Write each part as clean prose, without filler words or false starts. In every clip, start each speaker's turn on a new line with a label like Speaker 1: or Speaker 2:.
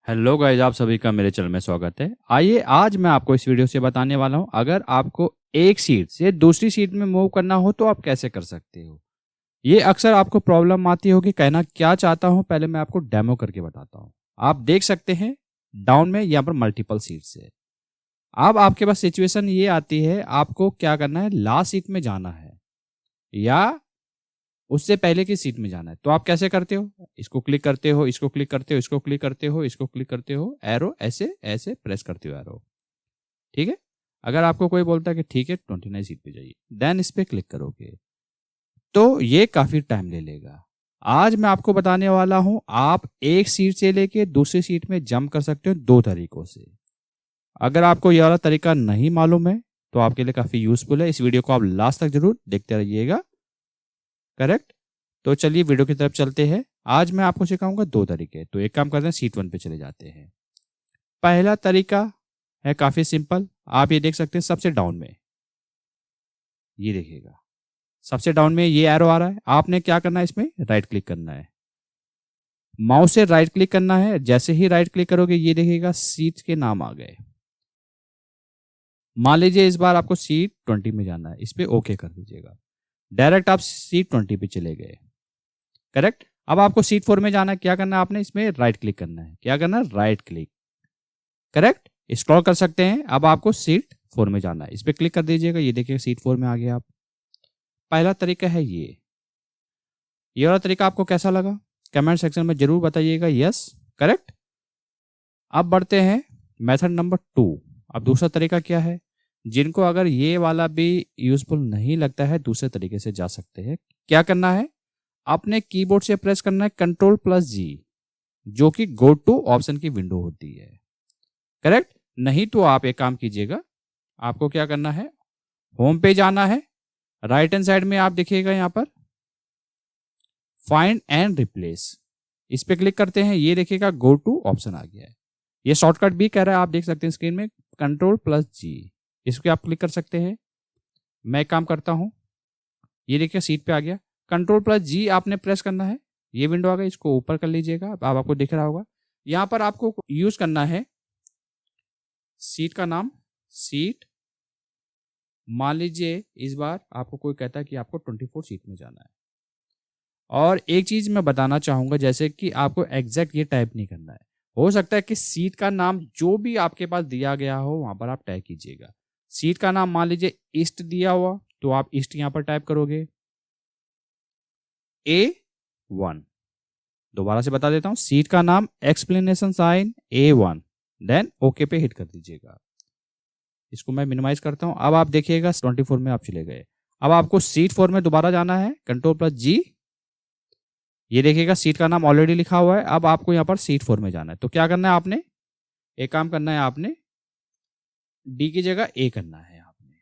Speaker 1: Hello guys, आप सभी का मेरे चैनल में स्वागत है। आइए आज मैं आपको इस वीडियो से बताने वाला हूं, अगर आपको एक सीट से दूसरी सीट में मूव करना हो तो आप कैसे कर सकते हो। ये अक्सर आपको प्रॉब्लम आती होगी। कहना क्या चाहता हूं, पहले मैं आपको डेमो करके बताता हूं। आप देख सकते हैं डाउन में यहाँ पर मल्टीपल सीट्स है। अब आपके पास सिचुएशन ये आती है, आपको क्या करना है, लास्ट सीट में जाना है या उससे पहले की सीट में जाना है। तो आप कैसे करते हो, इसको क्लिक करते हो, इसको क्लिक करते हो, इसको क्लिक करते हो, इसको क्लिक करते हो, एरो ऐसे ऐसे प्रेस करते हो एरो। ठीक है। अगर आपको कोई बोलता है कि ठीक है 29 सीट पे जाइए, देन इस पे क्लिक करोगे तो ये काफी टाइम ले लेगा। आज मैं आपको बताने वाला हूं, आप एक सीट से लेके दूसरी सीट में जंप कर सकते हो दो तरीकों से। अगर आपको यह वाला तरीका नहीं मालूम है तो आपके लिए काफी यूजफुल है। इस वीडियो को आप लास्ट तक जरूर देखते रहिएगा। करेक्ट। तो चलिए वीडियो की तरफ चलते हैं। आज मैं आपको सिखाऊंगा दो तरीके। तो एक काम करते हैं, सीट 1 पे चले जाते हैं। पहला तरीका है काफी सिंपल। आप ये देख सकते हैं सबसे डाउन में, ये देखिएगा सबसे डाउन में ये एरो आ रहा है। आपने क्या करना है, इसमें राइट क्लिक करना है, माउस से राइट क्लिक करना है। जैसे ही राइट क्लिक करोगे ये देखिएगा सीट के नाम आ गए। मान लीजिए इस बार आपको सीट 20 में जाना है, इस पे ओके कर दीजिएगा। डायरेक्ट आप सीट 20 पे चले गए। करेक्ट। अब आपको सीट 4 में जाना है, क्या करना है, आपने इसमें राइट क्लिक करना है। क्या करना है, राइट क्लिक। करेक्ट। स्क्रॉल कर सकते हैं। अब आपको सीट 4 में जाना है, इस पर क्लिक कर दीजिएगा। ये देखिए सीट 4 में आ गया आप। पहला तरीका है ये वाला तरीका आपको कैसा लगा कमेंट सेक्शन में जरूर बताइएगा। Yes, correct. अब बढ़ते हैं मेथड नंबर 2। अब दूसरा तरीका क्या है, जिनको अगर ये वाला भी यूजफुल नहीं लगता है दूसरे तरीके से जा सकते हैं। क्या करना है, अपने कीबोर्ड से प्रेस करना है Ctrl+G, जो कि गो टू ऑप्शन की विंडो होती है। करेक्ट। नहीं तो आप एक काम कीजिएगा, आपको क्या करना है, होम पे जाना है। राइट हैंड साइड में आप देखिएगा यहाँ पर फाइंड एंड रिप्लेस, इस पे क्लिक करते हैं। ये देखिएगा गो टू ऑप्शन आ गया है। ये शॉर्टकट भी कह रहा है, आप देख सकते हैं स्क्रीन में Ctrl+G, इस पे आप क्लिक कर सकते हैं। मैं एक काम करता हूं, ये देखिए सीट पे आ गया। Ctrl+G आपने प्रेस करना है, ये विंडो आ गई, इसको ऊपर कर लीजिएगा। अब आपको दिख रहा होगा यहाँ पर आपको यूज करना है सीट का नाम, सीट। मान लीजिए इस बार आपको कोई कहता है कि आपको 24 सीट में जाना है। और एक चीज मैं बताना चाहूंगा, जैसे कि आपको एग्जैक्ट ये टाइप नहीं करना है। हो सकता है कि सीट का नाम जो भी आपके पास दिया गया हो वहां पर आप टाइप कीजिएगा। सीट का नाम मान लीजिए ईस्ट दिया हुआ, तो आप ईस्ट यहां पर टाइप करोगे A1। दोबारा से बता देता हूं, सीट का नाम explanation sign A1, then okay पे हिट कर दीजिएगा। इसको मैं मिनिमाइज करता हूं। अब आप देखिएगा 24 में आप चले गए। अब आपको सीट 4 में दोबारा जाना है, Ctrl+G। ये देखिएगा सीट का नाम ऑलरेडी लिखा हुआ है। अब आपको यहाँ पर सीट 4 में जाना है। तो क्या करना है, आपने एक काम करना है, आपने डी की जगह ए करना है। आपने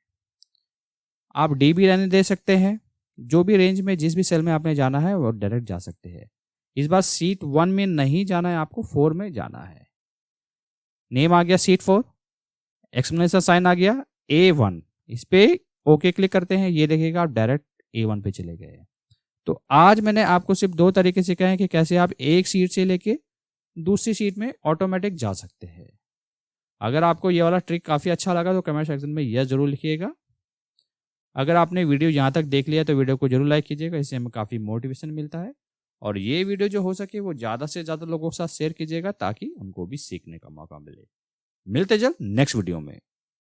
Speaker 1: आप डी भी रहने दे सकते हैं। जो भी रेंज में जिस भी सेल में आपने जाना है वो डायरेक्ट जा सकते हैं। इस बार सीट 1 में नहीं जाना है, आपको 4 में जाना है। नेम आ गया सीट 4, एक्सप्लेनेशन साइन आ गया A1, इस पे ओके क्लिक करते हैं। ये देखिएगा आप डायरेक्ट A1 पे चले गए। तो आज मैंने आपको सिर्फ दो तरीके सिखाए हैं कि कैसे आप एक सीट से लेके दूसरी सीट में ऑटोमेटिक जा सकते हैं। अगर आपको ये वाला ट्रिक काफी अच्छा लगा तो कमेंट सेक्शन में यस जरूर लिखिएगा। अगर आपने वीडियो यहाँ तक देख लिया तो वीडियो को जरूर लाइक कीजिएगा, इससे हमें काफी मोटिवेशन मिलता है। और ये वीडियो जो हो सके वो ज्यादा से ज्यादा लोगों के साथ शेयर कीजिएगा ताकि उनको भी सीखने का मौका मिले। मिलते जल्द नेक्स्ट वीडियो में।